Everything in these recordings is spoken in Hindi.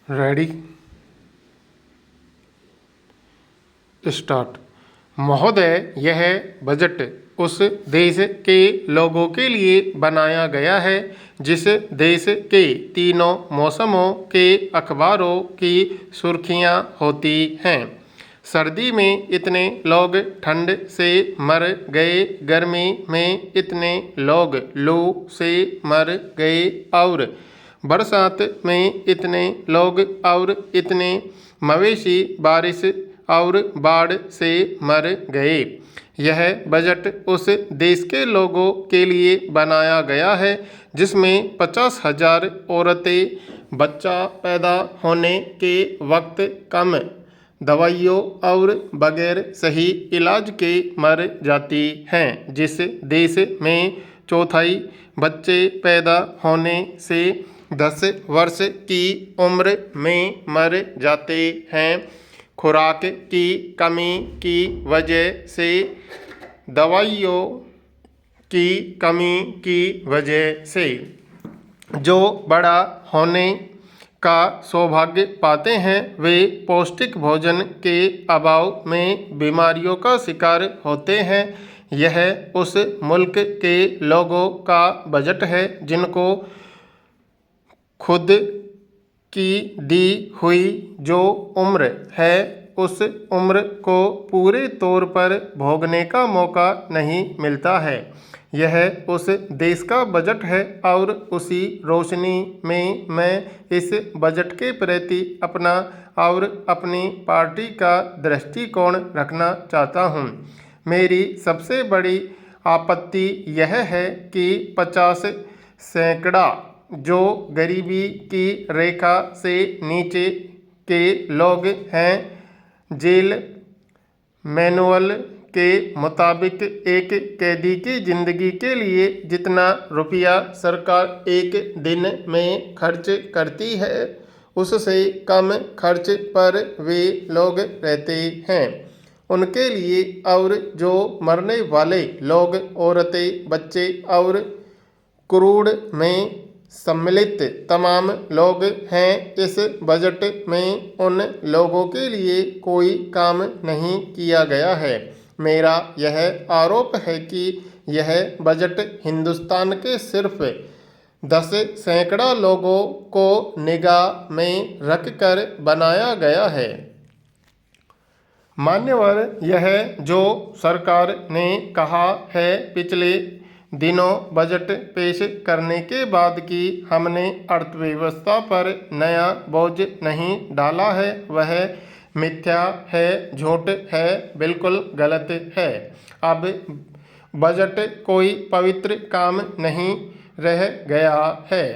Ready start. महोदय, यह बजट उस देश के लोगों के लिए बनाया गया है जिस देश के तीनों मौसमों के अखबारों की सुर्खियां होती हैं। सर्दी में इतने लोग ठंड से मर गए, गर्मी में इतने लोग लू से मर गए और बरसात में इतने लोग और इतने मवेशी बारिश और बाढ़ से मर गए। यह बजट उस देश के लोगों के लिए बनाया गया है जिसमें 50,000 औरतें बच्चा पैदा होने के वक्त कम दवाइयों और बगैर सही इलाज के मर जाती हैं, जिस देश में चौथाई बच्चे पैदा होने से 10 वर्ष की उम्र में मर जाते हैं। खुराक की कमी की वजह से, दवाइयों की कमी की वजह से जो बड़ा होने का सौभाग्य पाते हैं वे पौष्टिक भोजन के अभाव में बीमारियों का शिकार होते हैं। यह उस मुल्क के लोगों का बजट है जिनको खुद की दी हुई जो उम्र है उस उम्र को पूरे तौर पर भोगने का मौका नहीं मिलता है। यह उस देश का बजट है और उसी रोशनी में मैं इस बजट के प्रति अपना और अपनी पार्टी का दृष्टिकोण रखना चाहता हूँ। मेरी सबसे बड़ी आपत्ति यह है कि 50% जो गरीबी की रेखा से नीचे के लोग हैं, जेल मैनुअल के मुताबिक एक कैदी की जिंदगी के लिए जितना रुपया सरकार एक दिन में खर्च करती है उससे कम खर्च पर वे लोग रहते हैं। उनके लिए और जो मरने वाले लोग, औरतें, बच्चे और करोड़ में सम्मिलित तमाम लोग हैं, इस बजट में उन लोगों के लिए कोई काम नहीं किया गया है। मेरा यह आरोप है कि यह बजट हिंदुस्तान के सिर्फ 10% लोगों को निगाह में रखकर बनाया गया है। मान्यवर, यह जो सरकार ने कहा है पिछले दिनों बजट पेश करने के बाद कि हमने अर्थव्यवस्था पर नया बोझ नहीं डाला है, वह मिथ्या है, झूठ है, बिल्कुल गलत है। अब बजट कोई पवित्र काम नहीं रह गया है।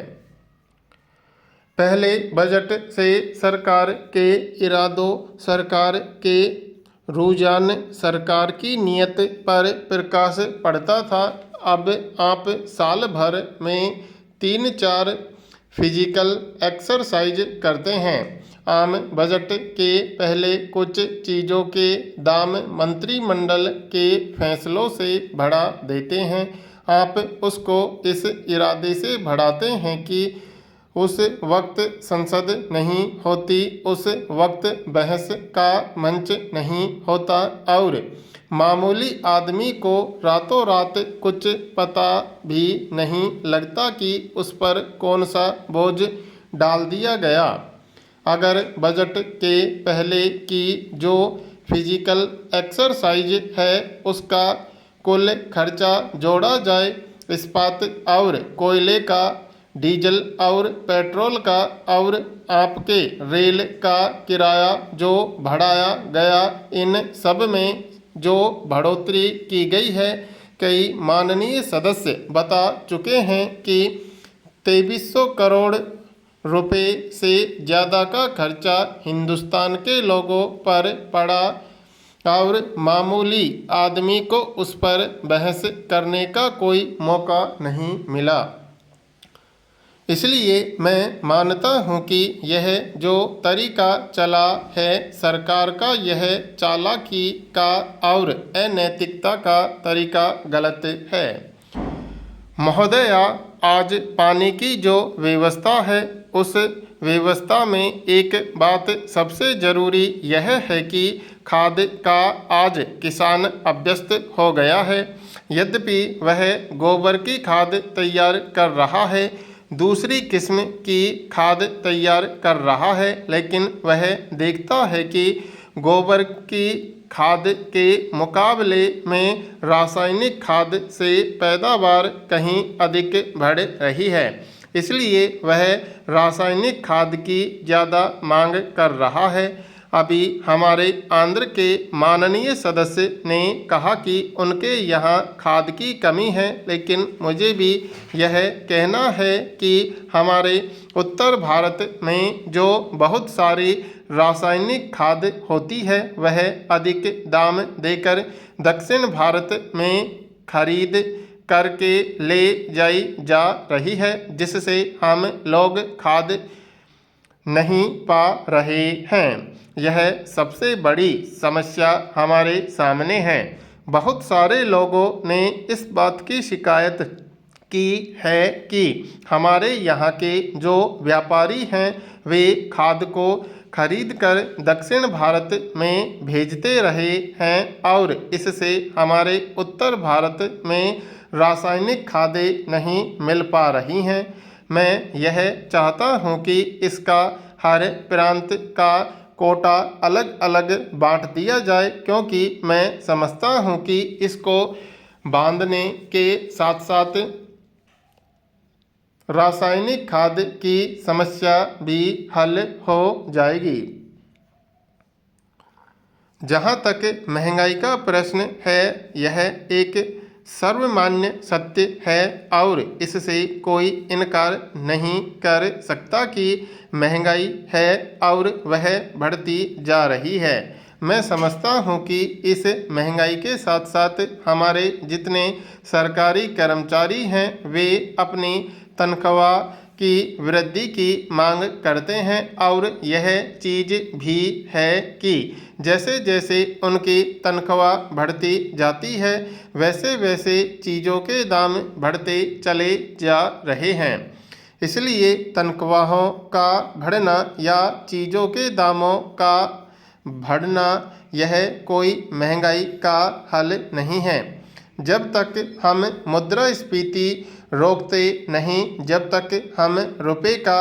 पहले बजट से सरकार के इरादों, सरकार के रुझान, सरकार की नीयत पर प्रकाश पड़ता था। अब आप साल भर में 3-4 फिजिकल एक्सरसाइज करते हैं। आम बजट के पहले कुछ चीज़ों के दाम मंत्रिमंडल के फैसलों से बढ़ा देते हैं। आप उसको इस इरादे से बढ़ाते हैं कि उस वक्त संसद नहीं होती, उस वक्त बहस का मंच नहीं होता और मामूली आदमी को रातों रात कुछ पता भी नहीं लगता कि उस पर कौन सा बोझ डाल दिया गया। अगर बजट के पहले की जो फिजिकल एक्सरसाइज है उसका कुल खर्चा जोड़ा जाए, इस्पात और कोयले का, डीजल और पेट्रोल का और आपके रेल का किराया जो बढ़ाया गया, इन सब में जो बढ़ोतरी की गई है, कई माननीय सदस्य बता चुके हैं कि 2300 करोड़ रुपए से ज़्यादा का खर्चा हिंदुस्तान के लोगों पर पड़ा और मामूली आदमी को उस पर बहस करने का कोई मौका नहीं मिला। इसलिए मैं मानता हूं कि यह जो तरीका चला है सरकार का, यह चालाकी का और अनैतिकता का तरीका गलत है। महोदया, आज पानी की जो व्यवस्था है उस व्यवस्था में एक बात सबसे ज़रूरी यह है कि खाद का आज किसान अभ्यस्त हो गया है। यद्यपि वह गोबर की खाद तैयार कर रहा है, दूसरी किस्म की खाद तैयार कर रहा है, लेकिन वह देखता है कि गोबर की खाद के मुकाबले में रासायनिक खाद से पैदावार कहीं अधिक बढ़ रही है, इसलिए वह रासायनिक खाद की ज़्यादा मांग कर रहा है। अभी हमारे आंध्र के माननीय सदस्य ने कहा कि उनके यहाँ खाद की कमी है, लेकिन मुझे भी यह कहना है कि हमारे उत्तर भारत में जो बहुत सारी रासायनिक खाद होती है वह अधिक दाम देकर दक्षिण भारत में खरीद करके ले जाई जा रही है, जिससे हम लोग खाद नहीं पा रहे हैं। यह सबसे बड़ी समस्या हमारे सामने है। बहुत सारे लोगों ने इस बात की शिकायत की है कि हमारे यहाँ के जो व्यापारी हैं वे खाद को खरीदकर दक्षिण भारत में भेजते रहे हैं और इससे हमारे उत्तर भारत में रासायनिक खादें नहीं मिल पा रही हैं। मैं यह चाहता हूं कि इसका हर प्रांत का कोटा अलग अलग बांट दिया जाए, क्योंकि मैं समझता हूं कि इसको बांधने के साथ साथ रासायनिक खाद की समस्या भी हल हो जाएगी। जहाँ तक महंगाई का प्रश्न है, यह एक सर्वमान्य सत्य है और इससे कोई इनकार नहीं कर सकता कि महंगाई है और वह बढ़ती जा रही है। मैं समझता हूँ कि इस महंगाई के साथ साथ हमारे जितने सरकारी कर्मचारी हैं वे अपनी तनख्वाह की वृद्धि की मांग करते हैं और यह चीज़ भी है कि जैसे जैसे उनकी तनख्वाह बढ़ती जाती है वैसे वैसे चीज़ों के दाम बढ़ते चले जा रहे हैं। इसलिए तनख्वाहों का बढ़ना या चीज़ों के दामों का बढ़ना यह कोई महंगाई का हल नहीं है। जब तक हम मुद्रास्फीति रोकते नहीं, जब तक हम रुपए का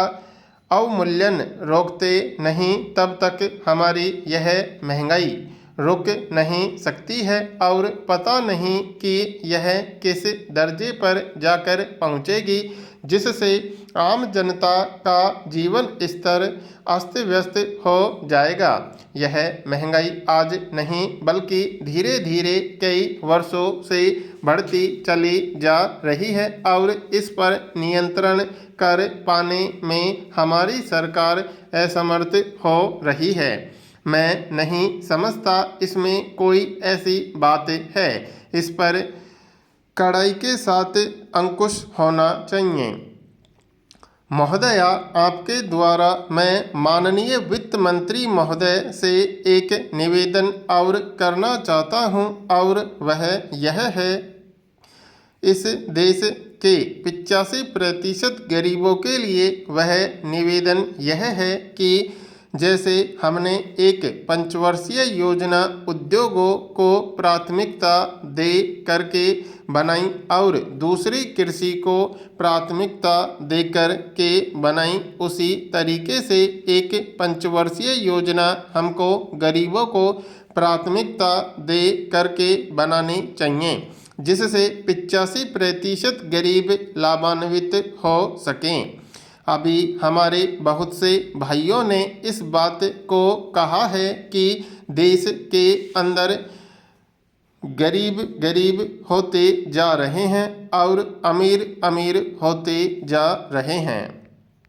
अवमूल्यन रोकते नहीं, तब तक हमारी यह महंगाई रुक नहीं सकती है और पता नहीं कि यह किस दर्जे पर जाकर पहुंचेगी, जिससे आम जनता का जीवन स्तर अस्त व्यस्त हो जाएगा। यह महंगाई आज नहीं बल्कि धीरे धीरे कई वर्षों से बढ़ती चली जा रही है और इस पर नियंत्रण कर पाने में हमारी सरकार असमर्थ हो रही है। मैं नहीं समझता इसमें कोई ऐसी बात है, इस पर कड़ाई के साथ अंकुश होना चाहिए। महोदया, आपके द्वारा मैं माननीय वित्त मंत्री महोदय से एक निवेदन और करना चाहता हूं और वह यह है, इस देश के 85% गरीबों के लिए वह निवेदन यह है कि जैसे हमने एक पंचवर्षीय योजना उद्योगों को प्राथमिकता दे करके बनाई और दूसरी कृषि को प्राथमिकता देकर के बनाई, उसी तरीके से एक पंचवर्षीय योजना हमको गरीबों को प्राथमिकता दे करके बनानी चाहिए, जिससे 85% गरीब लाभान्वित हो सकें। अभी हमारे बहुत से भाइयों ने इस बात को कहा है कि देश के अंदर गरीब गरीब होते जा रहे हैं और अमीर अमीर होते जा रहे हैं।